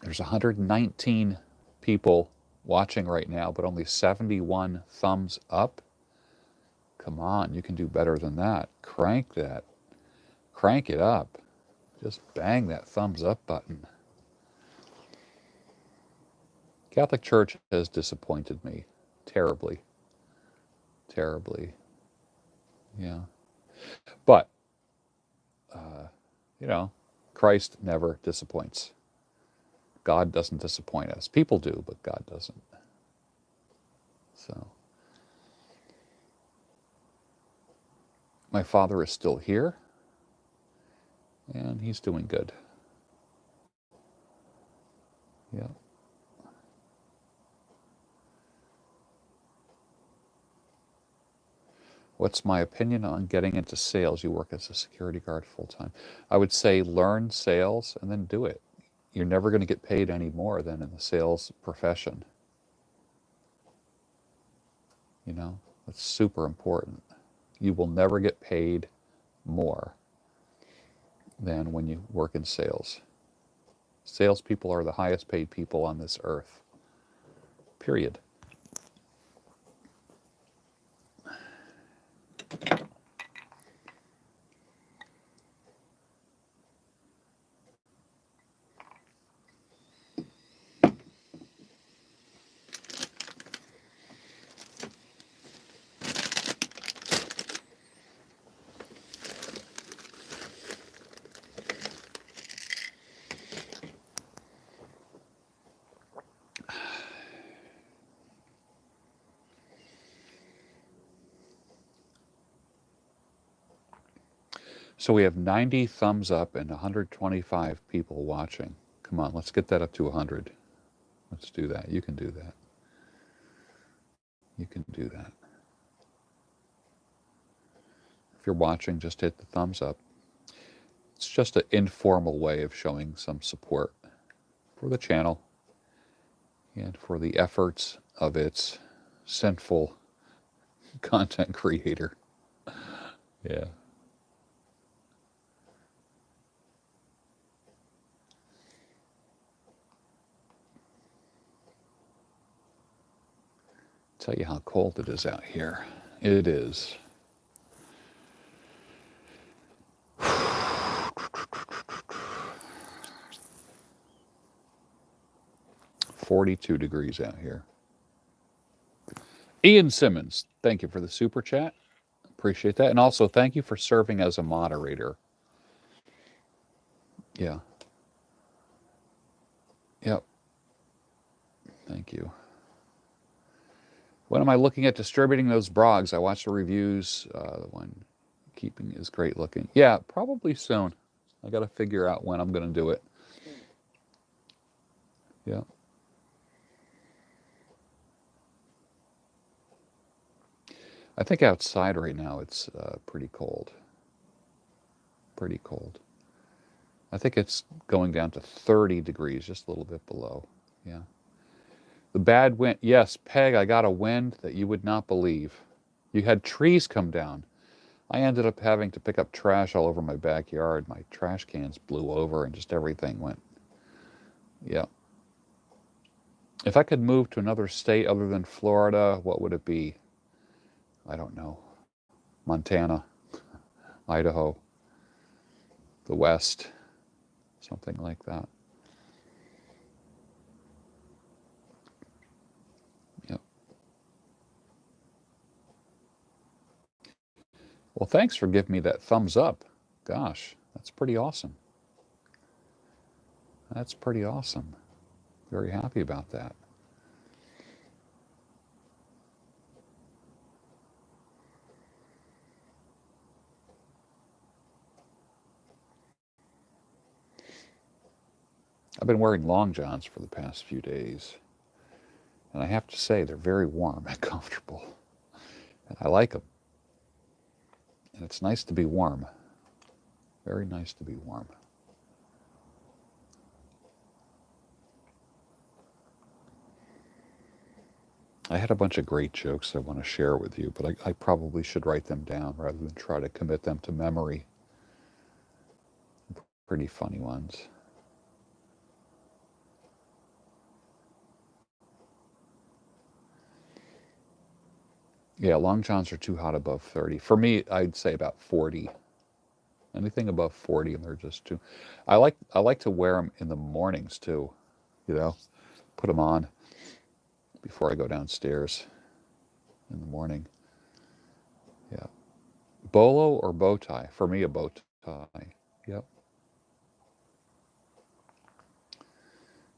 There's 119 people watching right now, but only 71 thumbs up. Come on, you can do better than that. Crank that. Crank it up. Just bang that thumbs up button. Catholic Church has disappointed me terribly. Terribly. Yeah. But, you know, Christ never disappoints. God doesn't disappoint us. People do, but God doesn't. So, My father is still here, and he's doing good. Yeah. What's my opinion on getting into sales? You work as a security guard full time. I would say learn sales and then do it. You're never going to get paid any more than in the sales profession. You know, that's super important. You will never get paid more than when you work in sales. Salespeople are the highest paid people on this earth. Period. So we have 90 thumbs up and 125 people watching. Come on, let's get that up to 100. Let's do that. You can do that. You can do that. If you're watching, just hit the thumbs up. It's just an informal way of showing some support for the channel and for the efforts of its sinful content creator. Yeah. Tell you how cold it is out here. It is. 42 degrees out here. Ian Simmons, thank you for the super chat. Appreciate that. And also, thank you for serving as a moderator. Yeah. Yep. Thank you. When am I looking at distributing those brogs? I watched the reviews. The one keeping is great looking. Yeah, probably soon. I got to figure out when I'm going to do it. Yeah. I think outside right now it's pretty cold. Pretty cold. I think it's going down to 30 degrees, just a little bit below. Yeah. The bad wind. Yes, Peg, I got a wind that you would not believe. You had trees come down. I ended up having to pick up trash all over my backyard. My trash cans blew over and just everything went. Yeah. If I could move to another state other than Florida, what would it be? I don't know. Montana, Idaho, the West, something like that. Yep. Well, thanks for giving me that thumbs up. Gosh, that's pretty awesome. That's pretty awesome. Very happy about that. I've been wearing long johns for the past few days, and I have to say they're very warm and comfortable. And I like them. And it's nice to be warm. Very nice to be warm. I had a bunch of great jokes I want to share with you, but I probably should write them down rather than try to commit them to memory. Pretty funny ones. Yeah, long johns are too hot above 30. For me, I'd say about 40. Anything above 40, and they're just too. I like to wear them in the mornings too. You know, put them on before I go downstairs in the morning. Yeah, bolo or bow tie? For me, a bow tie. Yep.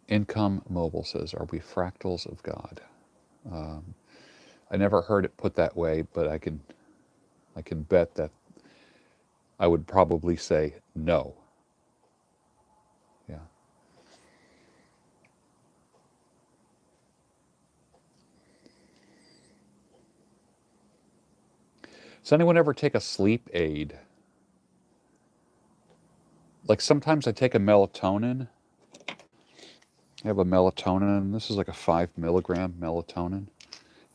Income Mobile says, "Are we fractals of God?" I never heard it put that way, but I can bet that I would probably say no. Yeah. Does anyone ever take a sleep aid? Like sometimes I take a melatonin. I have a melatonin. This is like a 5 milligram melatonin.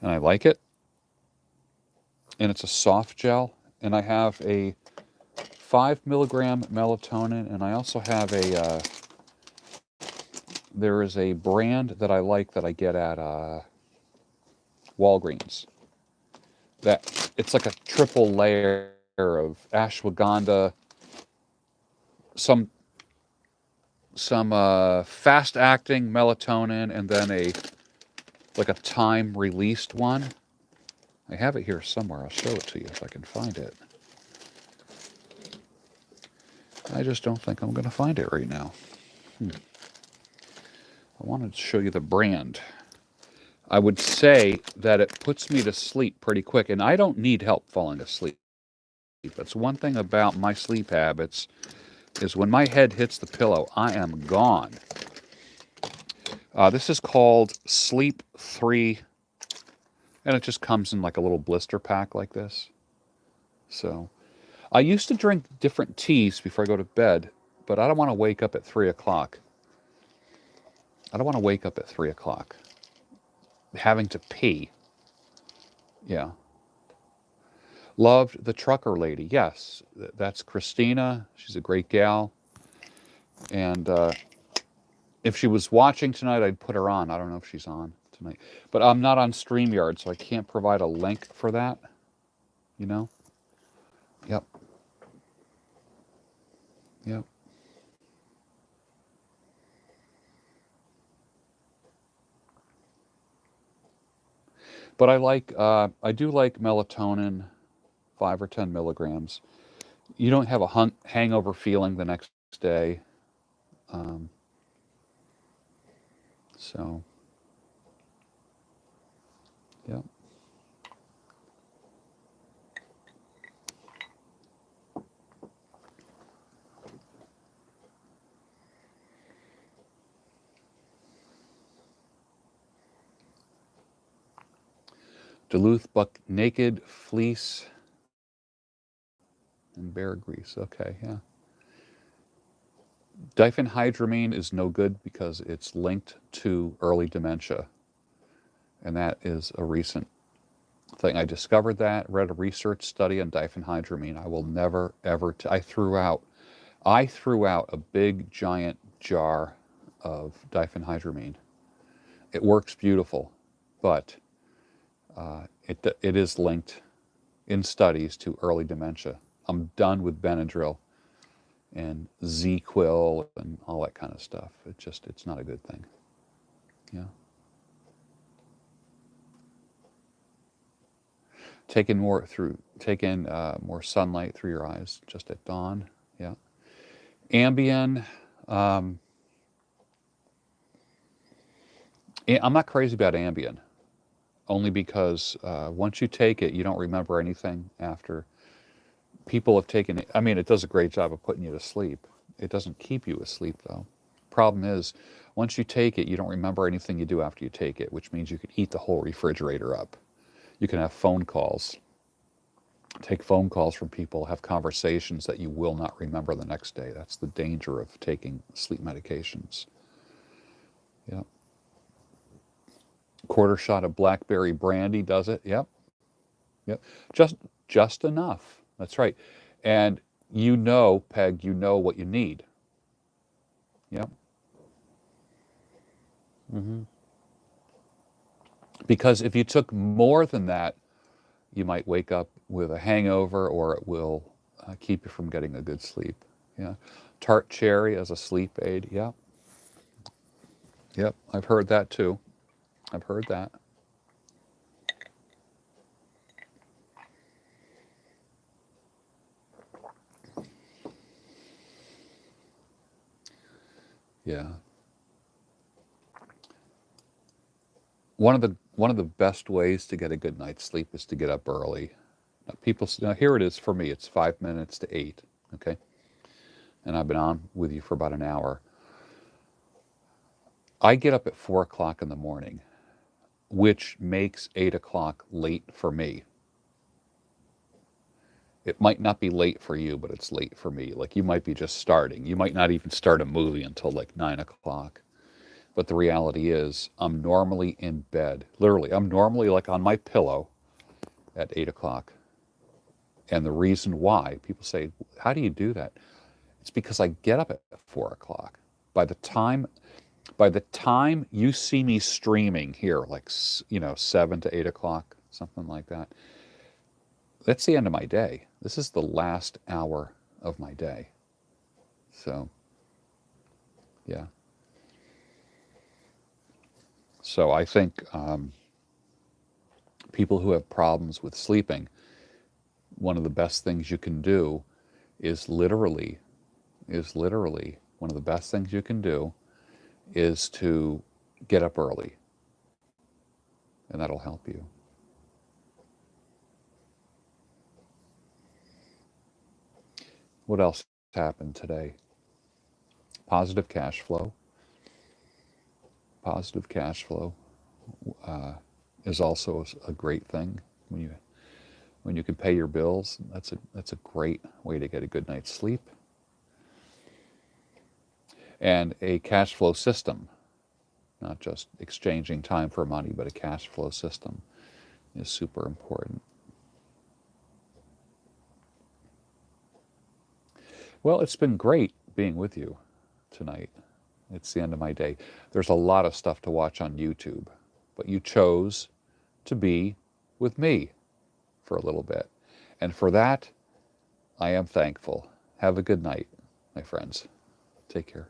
And I like it. And it's a soft gel. And I have a 5 milligram melatonin. And I also have there is a brand that I like that I get at Walgreens. That it's like a triple layer of ashwagandha, some fast acting melatonin, and then like a time released one. I have it here somewhere. I'll show it to you if I can find it. I just don't think I'm going to find it right now. I wanted to show you the brand. I would say that it puts me to sleep pretty quick, and I don't need help falling asleep. That's one thing about my sleep habits is when my head hits the pillow, I am gone. This is called Sleep 3, and it just comes in like a little blister pack like this. So I used to drink different teas before I go to bed, but I don't want to wake up at 3 o'clock. I don't want to wake up at 3 o'clock having to pee. Yeah. Loved the trucker lady. Yes, that's Christina. She's a great gal. And if she was watching tonight, I'd put her on. I don't know if she's on tonight. But I'm not on StreamYard, so I can't provide a link for that. You know? Yep. Yep. But I do like melatonin, 5 or 10 milligrams. You don't have a hangover feeling the next day. Um, so, yeah. Duluth buck naked fleece and bear grease. Okay, yeah. Diphenhydramine is no good because it's linked to early dementia. And that is a recent thing. I discovered that, read a research study on diphenhydramine. I will never, ever, I threw out a big, giant jar of diphenhydramine. It works beautiful, but it is linked in studies to early dementia. I'm done with Benadryl and Z-Quil and all that kind of stuff. It's not a good thing. Yeah. Take in more sunlight through your eyes just at dawn. Yeah. Ambien. Um, I'm not crazy about Ambien, only because once you take it, you don't remember anything after. People have taken it. I mean, it does a great job of putting you to sleep. It doesn't keep you asleep, though. Problem is, once you take it, you don't remember anything you do after you take it, which means you could eat the whole refrigerator up. You can have phone calls, take phone calls from people, have conversations that you will not remember the next day. That's the danger of taking sleep medications. Yeah. Quarter shot of blackberry brandy does it. Yep. Yep. Just enough. That's right. And Peg, you know what you need. Yep. Hmm. Because if you took more than that, you might wake up with a hangover, or it will keep you from getting a good sleep. Yeah. Tart cherry as a sleep aid. Yep. Yep. I've heard that too. I've heard that. Yeah. One of the best ways to get a good night's sleep is to get up early. Now, here it is for me. It's 5 minutes to 8. okay? And I've been on with you for about an hour. I get up at 4 o'clock in the morning, which makes 8 o'clock late for me. It might not be late for you, but it's late for me. Like you might be just starting. You might not even start a movie until like 9 o'clock. But the reality is, I'm normally in bed. Literally, I'm normally like on my pillow at 8 o'clock. And the reason why, people say, how do you do that? It's because I get up at 4 o'clock. By the time you see me streaming here, like, 7 to 8 o'clock, something like that, that's the end of my day. This is the last hour of my day. So, yeah. So I think people who have problems with sleeping, one of the best things you can do is literally one of the best things you can do is to get up early, and that'll help you. What else happened today? Positive cash flow. Positive cash flow uh, is also a great thing when you can pay your bills. That's a great way to get a good night's sleep. And a cash flow system, not just exchanging time for money, but a cash flow system is super important. Well, it's been great being with you tonight. It's the end of my day. There's a lot of stuff to watch on YouTube, but you chose to be with me for a little bit. And for that, I am thankful. Have a good night, my friends. Take care.